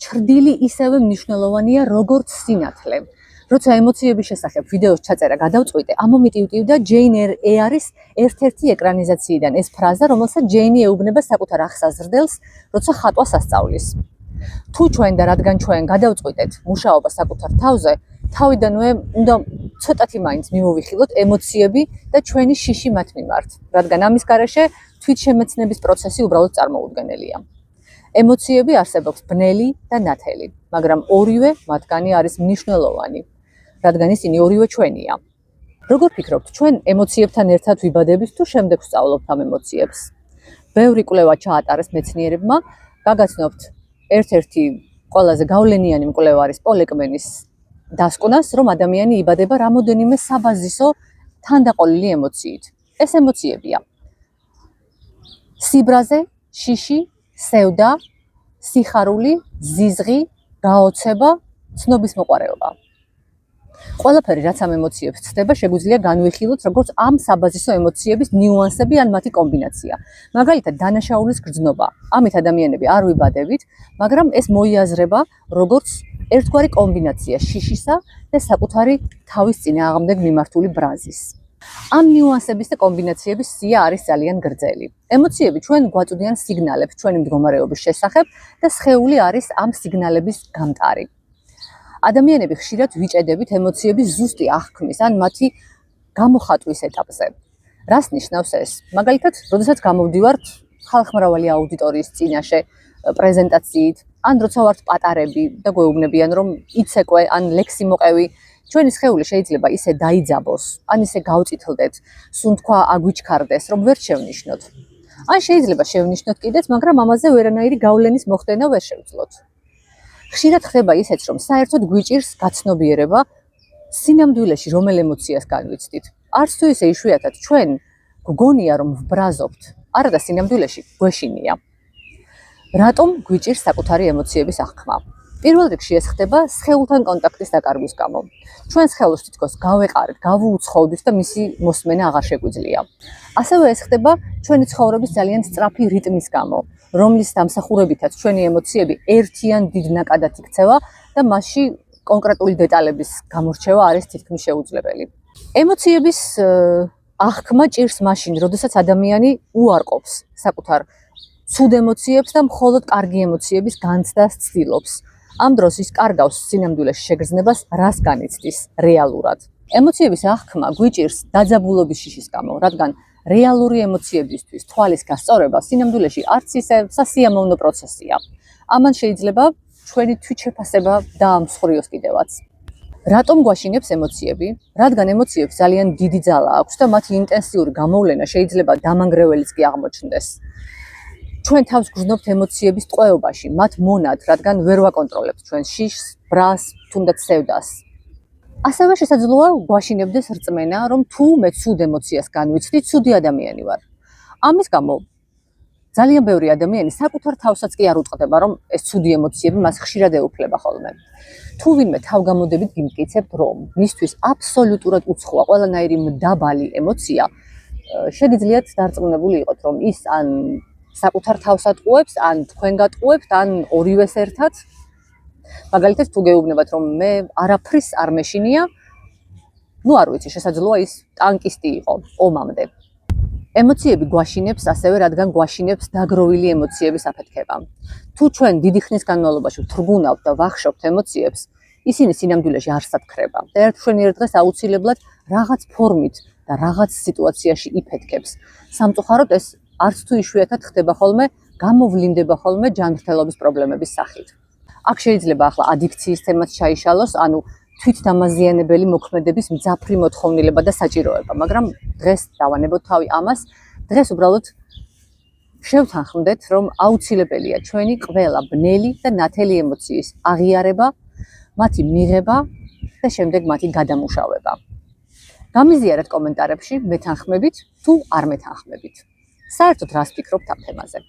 ჩრდილი ისევე მნიშვნელოვანია როგორც სინათლე. როცა ემოციების შესახებ ვიდეოს ჩაწერა გადავწყვიტე, ამომიტივტივდა ჯეინ ეარის ერთ-ერთი ეკრანიზაციიდან ეს ფრაზა, რომელსაც ჯეინი ეუბნება საკუთარ ახსაზრდელს, როცა ხატვას ასწავლის. თუ ჩვენ და რადგან ჩვენ გადავწყვიტეთ მუშაობა საკუთარ თავზე, თავიდანვე უნდა ცოტათი მაინც მივოვიხილოთ ემოციები და ჩვენი შიში მათ მიმართ, რადგან ამის გარეშე თვითშემეცნების პროცესი უბრალოდ წარმოუდგენელია. ემოციები არსებობს ბნელი და ნათელი, მაგრამ ორივე მათგანი არის მნიშვნელოვანი, რადგან ისინი ორივე ჩვენია. როგორ ფიქრობთ, ჩვენ ემოციებთან ერთად ვიბადებით თუ შემდეგ ვსწავლობთ ამ ემოციებს? ბევრი კვლევა ჩაატარეს მეცნიერებმა, გაგაცნობთ ერთ-ერთი ყველაზე გავლენიანი მკვლევარის პოლ ეკმენის დასკვნას, რომ ადამიანი იბადება რამოდენიმე საბაზისო თანდაყოლილი ემოციით. ეს ემოციებია: სიბრაზე, შიში, სევდა, სიხარული, ზიზღი, გაოცება, ცნობისმოყვარეობა. ყველაფერი, რაც ამ ემოციებს ცდება, შეგვიძლია განვიხილოთ როგორც ამ საბაზისო ემოციების ნიუანსები ან მათი კომბინაცია. მაგალითად, დანაშაულის გრძნობა. ამით ადამიანები არ ვიბადებით, მაგრამ ეს მოიაზრება როგორც ერთგვარი კომბინაცია შიშისა და საკუთარი თავის წინააღმდეგ მიმართული ბრაზის. ამ ნიუანსების და კომბინაციების სია არის ძალიან გრძელი. ემოციები ჩვენ გვაწვდიან სიგნალებს ჩვენი მდგომარეობის შესახებ და სხეული არის ამ სიგნალების გამტარი. ადამიანები ხშირად ვიჭედებით ემოციების ზუსტი აღქმის ან მათი გამოხატვის ეტაპზე. რას ნიშნავს ეს? მაგალითად, როდესაც გამოვდივართ ხალხმრავალი აუდიტორიის წინაშე პრეზენტაციით, ან როცა ვართ პატარები და გვეუბნებიან, რომ იცეკვე ან ლექსი მოყევი, ჩვენი სხეული შეიძლება ისე დაიძაბოს, ან ისე გავწითლდეთ, სუნთქვა აგვიჩქარდეს, რომ ვერ შევნიშნოთ. ან შეიძლება შევნიშნოთ კიდეც, მაგრამ ამაზე ვერანაირი გავლენის მოხდენა ვერ შევძლოთ. ხშირად ხდება ისეც, რომ საერთოდ გვიჭირს გაცნობიერება სინამდვილეში რომელ ემოციას განვიცდით. არც თუ ისე იშვიათად ჩვენ გვგონია, რომ ვბრაზობთ, არადა სინამდვილეში გვეშინია. რატომ გვიჭირს საკუთარი ემოციების აღქმა? პირველ რიგში ეს ხდება სხეულთან კონტაქტის დაკარგვის გამო. ჩვენ სხეულს თითქოს გავეყარეთ, გავუუცხოვდით და მისი მოსმენა აღარ შეგვიძლია. ასევე ეს ხდება ჩვენი ცხოვრების ძალიან სწრაფი რიტმის გამო, რომლის დამსახურებითაც ჩვენი ემოციები ერთიან დიდ ნაკადად იქცევა და მასში კონკრეტული დეტალების გამორჩევა არის თითქმის შეუძლებელი. ემოციების აღქმა ჭირს მაშინ, როდესაც ადამიანი უარყოფს საკუთარ ცუდ ემოციებს და მხოლოდ კარგი ემოციების განცდას ცდილობს. ამ დროს ის კარგავს სინამდვილეში შეგრძნებას, რას განიცდის რეალურად. ემოციების აღქმა გვიჭირს დაძაბულობის შიშის გამო, რადგან რეალური ემოციებისთვის თვალის გასწორება სინამდვილეში არც ისე სასიამოვნო პროცესია. ამან შეიძლება ჩვენი თვითშეფასება დაამსხვრიოს კიდევაც. რატომ გვაშინებს ემოციები? რადგან ემოციებს ძალიან დიდი ძალა აქვს და მათი ინტენსიური გამოვლენა შეიძლება დამანგრეველიც კი აღმოჩნდეს. ჩვენ თავს გრძნობთ ემოციების ტყვეობაში, მათ მონად, რადგან ვერ ვაკონტროლებთ ჩვენ შიშს, ბრას, თუნდაც სევდას. ასევე შესაძლოა გვაშინებდეს რწმენა, რომ თუ მე ცუდ ემოციას განვიცდი, ცუდი ადამიანი ვარ. ამის გამო ძალიან ბევრი ადამიანი საკუთარ თავსაც კი არ უტყდება, რომ ეს ცუდი ემოციები მას ხშირად ეუფლება ხოლმე. თუ ვინმე თავგამოდებით გიმტკიცებთ, რომ მისთვის აბსოლუტურად უცხოა ყველანაირი მდაბალი ემოცია, შეგიძლიათ დარწმუნებული იყოთ, რომ ის ან საკუთარ თავს ატყუებს, ან თქვენ გატყუებთ, ან ორივეს ერთად. მაგალითად, თუ გეუბნებათ, რომ მე არაფრის არ მეშინია, ნუ არ ვიცი, შესაძლოა ის ტანკისტი იყო ომამდე. ემოციები გვაშინებს ასევე, რადგან გვაშინებს დაგროვილი ემოციების აფეთქება. თუ ჩვენ დიდი ხნის განმავლობაში ვთრგუნავთ და ვახშობთ ემოციებს, ისინი სინამდვილეში არ სათქრება და ერთ-შენიერ დღეს აუცილებლად რაღაც ფორმით და რაღაც სიტუაციაში იფეთქებს. სამწუხაროდ ეს არც თუ იშვიათად ხდება ხოლმე, გამოვლინდება ხოლმე ჯანმრთელობის პრობლემების სახით. აქ შეიძლება ახლა ადიქციის თემაც ჩაიშალოს, ანუ თვითდამაზიანებელი მოქმედების მძაფრი მოთხოვნილება და საჭიროება, მაგრამ დღეს დავანებოთ თავი ამას. დღეს უბრალოდ შევთანხმდეთ, რომ აუცილებელია ჩვენი ყველა ბნელი და ნათელი ემოციის აღიარება, მათი მიღება და შემდეგ მათი გადამუშავება. გამიზიარეთ კომენტარებში მეთანხმებით თუ არ მეთანხმებით. საერთოდ რას ფიქრობთ ამ თემაზე?